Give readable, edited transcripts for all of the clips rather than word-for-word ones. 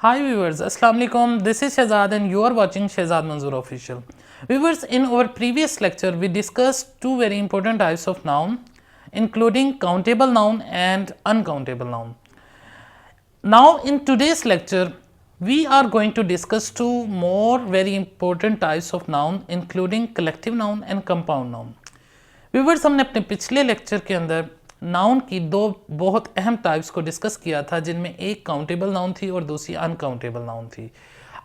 Hi viewers, Assalamu alaikum. This is Shehzad and you are watching Shehzad Manzoor Official. Viewers, in our previous lecture we discussed two very important types of noun, including countable noun and uncountable noun. Now in today's lecture we are going to discuss two more very important types of noun, including collective noun and compound noun. Viewers, हमने अपने पिछले lecture के अंदर noun की दो बहुत अहम types को डिस्कस किया था, जिनमें एक काउंटेबल नाउन थी और दूसरी अनकाउंटेबल नाउन थी।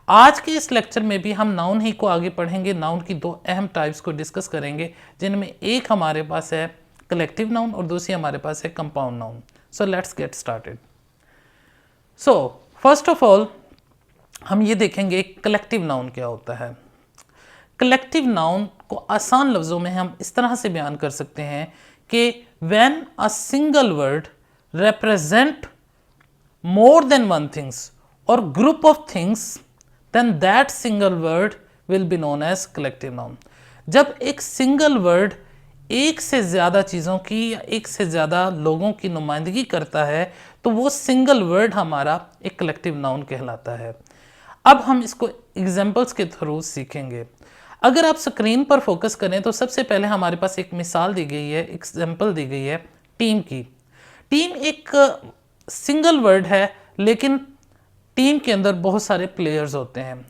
आज के इस लेक्चर में भी हम नाउन ही को आगे पढ़ेंगे, नाउन की दो अहम टाइप्स को डिस्कस करेंगे, जिनमें एक हमारे पास है कलेक्टिव नाउन और दूसरी हमारे पास है compound noun. So let's get started. So first of all हम ये देखेंगे कलेक्टिव नाउन क्या होता है। कलेक्टिव नाउन को आसान लफ्ज़ों में हम इस तरह से बयान कर सकते हैं कि when a single word represent more than one things और group of things, then that single word will be known as collective noun. जब एक सिंगल वर्ड एक से ज़्यादा चीज़ों की या एक से ज़्यादा लोगों की नुमाइंदगी करता है तो वो सिंगल वर्ड हमारा एक कलेक्टिव नाउन कहलाता है। अब हम इसको एग्जाम्पल्स के थ्रू सीखेंगे। अगर आप स्क्रीन पर फोकस करें तो सबसे पहले हमारे पास एक मिसाल दी गई है, एग्जाम्पल दी गई है टीम की। टीम एक सिंगल वर्ड है, लेकिन टीम के अंदर बहुत सारे प्लेयर्स होते हैं।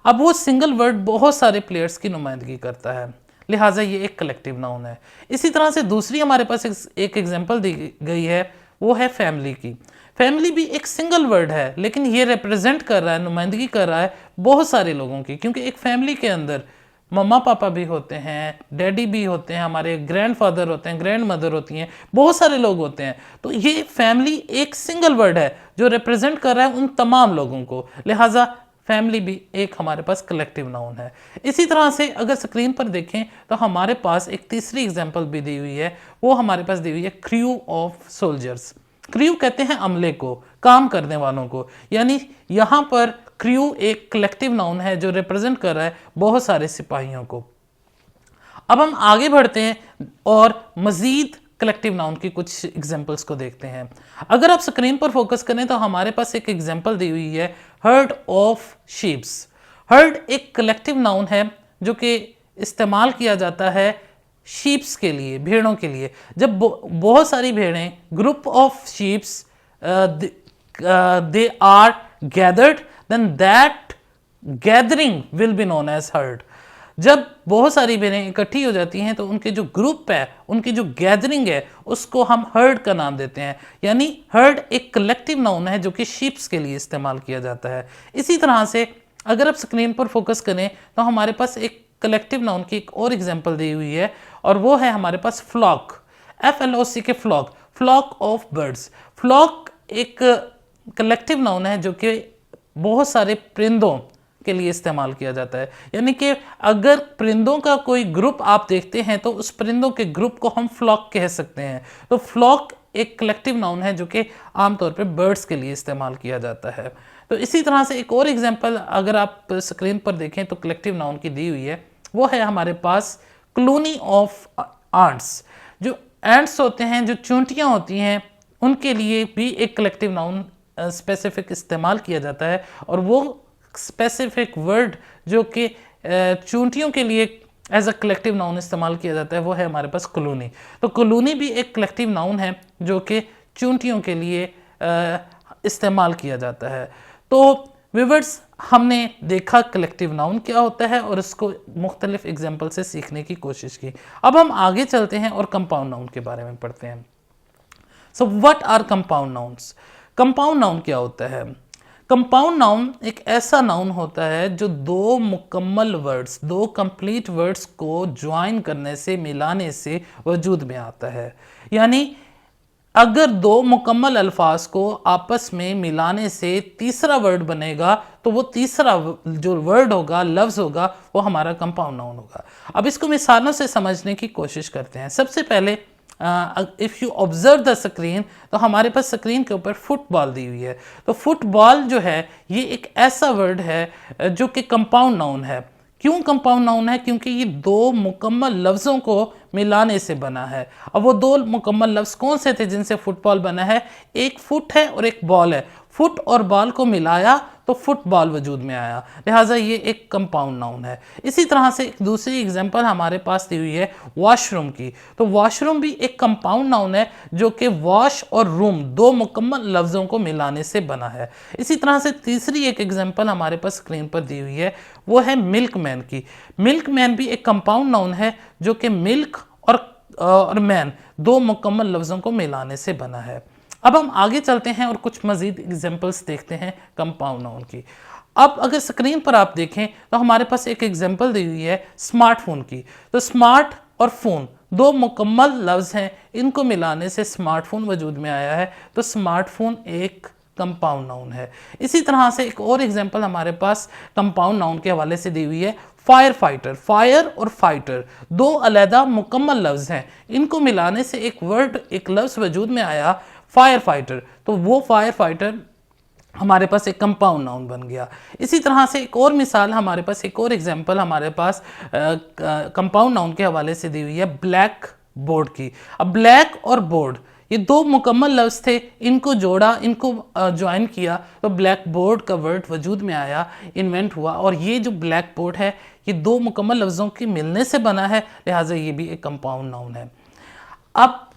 अब वो सिंगल वर्ड बहुत सारे प्लेयर्स की नुमाइंदगी करता है, लिहाजा ये एक कलेक्टिव नाउन है। इसी तरह से दूसरी हमारे पास एक एग्जाम्पल दी गई है, वो है फैमिली की। फैमिली भी एक सिंगल वर्ड है, लेकिन ये रिप्रेजेंट कर रहा है, नुमाइंदगी कर रहा है बहुत सारे लोगों की, क्योंकि एक फैमिली के अंदर मम्मा पापा भी होते हैं, डैडी भी होते हैं, हमारे ग्रैंडफादर होते हैं, ग्रैंड मदर होती हैं, बहुत सारे लोग होते हैं। तो ये फैमिली एक सिंगल वर्ड है जो रिप्रेजेंट कर रहा है उन तमाम लोगों को, लिहाजा फैमिली भी एक हमारे पास कलेक्टिव नाउन है। इसी तरह से अगर स्क्रीन पर देखें तो हमारे पास एक तीसरी एग्जाम्पल भी दी हुई है, वो हमारे पास दी हुई है क्रू ऑफ सोल्जर्स। क्रू कहते हैं अमले को, काम करने वालों को, यानी यहाँ पर क्रू एक कलेक्टिव नाउन है जो रिप्रेजेंट कर रहा है बहुत सारे सिपाहियों को। अब हम आगे बढ़ते हैं और मजीद कलेक्टिव नाउन की कुछ एग्जांपल्स को देखते हैं। अगर आप स्क्रीन पर फोकस करें तो हमारे पास एक एग्जांपल दी हुई है हर्ड ऑफ शीप्स। हर्ड एक कलेक्टिव नाउन है जो कि इस्तेमाल किया जाता है शीप्स के लिए, भेड़ों के लिए। जब बहुत सारी भेड़ें, group of sheeps they are gathered, then that gathering will be known as herd। जब बहुत सारी भेड़ें इकट्ठी हो जाती हैं तो उनके जो ग्रुप है, उनकी जो गैदरिंग है, उसको हम हर्ड का नाम देते हैं। यानी हर्ड एक कलेक्टिव नाउन है जो कि शीप्स के लिए इस्तेमाल किया जाता है। इसी तरह से अगर आप स्क्रीन पर फोकस करें तो हमारे पास एक कलेक्टिव नाउन की एक और एग्जांपल दी हुई है, और वो है हमारे पास फ्लॉक, FLOC के flock, flock of birds. Flock एक कलेक्टिव नाउन है जो कि बहुत सारे परिंदों के लिए इस्तेमाल किया जाता है। यानी कि अगर परिंदों का कोई ग्रुप आप देखते हैं तो उस परिंदों के ग्रुप को हम फ्लॉक कह सकते हैं। तो फ्लॉक एक कलेक्टिव नाउन है जो कि आमतौर पर बर्ड्स के लिए इस्तेमाल किया जाता है। तो इसी तरह से एक और एग्जांपल अगर आप स्क्रीन पर देखें तो कलेक्टिव नाउन की दी हुई है, वो है हमारे पास कॉलोनी ऑफ एंट्स। जो एंट्स होते हैं, जो चूंटियाँ होती हैं, उनके लिए भी एक कलेक्टिव नाउन स्पेसिफिक इस्तेमाल किया जाता है, और वो स्पेसिफिक वर्ड जो कि चूंटियों के लिए एज अ कलेक्टिव नाउन इस्तेमाल किया जाता है वो है हमारे पास कॉलोनी। तो कॉलोनी भी एक कलेक्टिव नाउन है जो कि चूंटियों के लिए इस्तेमाल किया जाता है। तो व्यूअर्स, हमने देखा कलेक्टिव नाउन क्या होता है और इसको मुख्तलिफ एग्जाम्पल से सीखने की कोशिश की। अब हम आगे चलते हैं और कंपाउंड नाउन के बारे में पढ़ते हैं। So what are compound nouns? Compound noun क्या होता है? कंपाउंड नाउन एक ऐसा नाउन होता है जो दो मुकम्मल वर्ड्स, दो कंप्लीट वर्ड्स को ज्वाइन करने से, मिलाने से वजूद में आता है। यानी अगर दो मुकम्मल अल्फाज को आपस में मिलाने से तीसरा वर्ड बनेगा तो वो तीसरा जो वर्ड होगा, लफ्ज़ होगा, वो हमारा कंपाउंड नाउन होगा। अब इसको मिसालों से समझने की कोशिश करते हैं। सबसे पहले if you observe the screen, तो हमारे पास स्क्रीन के ऊपर फुटबॉल दी हुई है। तो फुटबॉल जो है ये एक ऐसा वर्ड है जो कि कंपाउंड नाउन है। क्यों कंपाउंड नाउन है? क्योंकि ये दो मुकम्मल लफ्ज़ों को मिलाने से बना है। अब वो दो मुकम्मल लफ्ज़ कौन से थे जिनसे फुटबॉल बना है? एक फुट है और एक बॉल है। फुट और बॉल को मिलाया तो फुटबॉल वजूद में आया, लिहाजा ये एक कंपाउंड नाउन है। इसी तरह से एक दूसरी एग्जांपल हमारे पास दी हुई है वॉशरूम की, तो वॉशरूम भी एक कंपाउंड नाउन है जो कि वॉश और रूम दो मुकम्मल लफ्ज़ों को मिलाने से बना है। इसी तरह से तीसरी एक एग्जांपल हमारे पास स्क्रीन पर दी हुई है, वो है मिल्कमैन की। मिल्कमैन भी एक कंपाउंड नाउन है जो कि मिल्क और मैन दो मुकम्मल लफ्ज़ों को मिलाने से बना है। अब हम आगे चलते हैं और कुछ मज़ीद एग्जांपल्स देखते हैं कंपाउंड नाउन की। अब अगर स्क्रीन पर आप देखें तो हमारे पास एक एग्जांपल दी हुई है स्मार्टफोन की। तो स्मार्ट और फ़ोन दो मुकम्मल लफ्ज़ हैं, इनको मिलाने से स्मार्टफोन वजूद में आया है, तो स्मार्टफोन एक कंपाउंड नाउन है। इसी तरह से एक और एग्जांपल हमारे पास कंपाउंड नाउन के हवाले से दी हुई है फायर फाइटर। फायर और फाइटर दो अलहदा मुकम्मल लफ्ज़ हैं, इनको मिलाने से एक वर्ड, एक लफ्ज़ वजूद में आया फायर फाइटर, तो वो फायर फाइटर हमारे पास एक कंपाउंड नाउन बन गया। इसी तरह से एक और मिसाल हमारे पास, एक और एग्जांपल हमारे पास कंपाउंड नाउन के हवाले से दी हुई है ब्लैक बोर्ड की। अब ब्लैक और बोर्ड ये दो मुकम्मल लफ्ज़ थे, इनको जोड़ा, इनको ज्वाइन किया तो ब्लैक बोर्ड का वर्ड वजूद में आया, इन्वेंट हुआ, और ये जो ब्लैक बोर्ड है ये दो मुकम्मल लफ्ज़ों के मिलने से बना है, लिहाजा ये भी एक कंपाउंड नाउन है। अब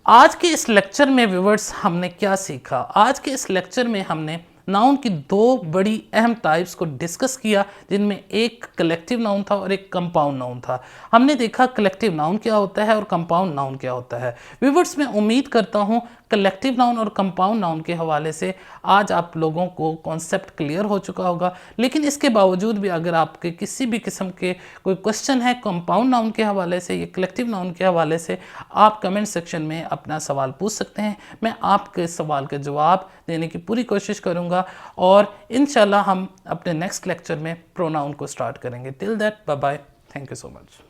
आज के इस लेक्चर में व्यूअर्स हमने क्या सीखा? आज के इस लेक्चर में हमने नाउन की दो बड़ी अहम टाइप्स को डिस्कस किया, जिनमें एक कलेक्टिव नाउन था और एक कंपाउंड नाउन था। हमने देखा कलेक्टिव नाउन क्या होता है और कंपाउंड नाउन क्या होता है। व्यूअर्स, मैं उम्मीद करता हूँ कलेक्टिव नाउन और कंपाउंड नाउन के हवाले से आज आप लोगों को कॉन्सेप्ट क्लियर हो चुका होगा, लेकिन इसके बावजूद भी अगर आपके किसी भी किस्म के कोई क्वेश्चन है कंपाउंड नाउन के हवाले से या कलेक्टिव नाउन के हवाले से, आप कमेंट सेक्शन में अपना सवाल पूछ सकते हैं। मैं आपके सवाल का जवाब देने की पूरी कोशिश करूँगा और इंशाल्लाह हम अपने नेक्स्ट लेक्चर में प्रोनाउन को स्टार्ट करेंगे। Till that, bye bye, thank you so much.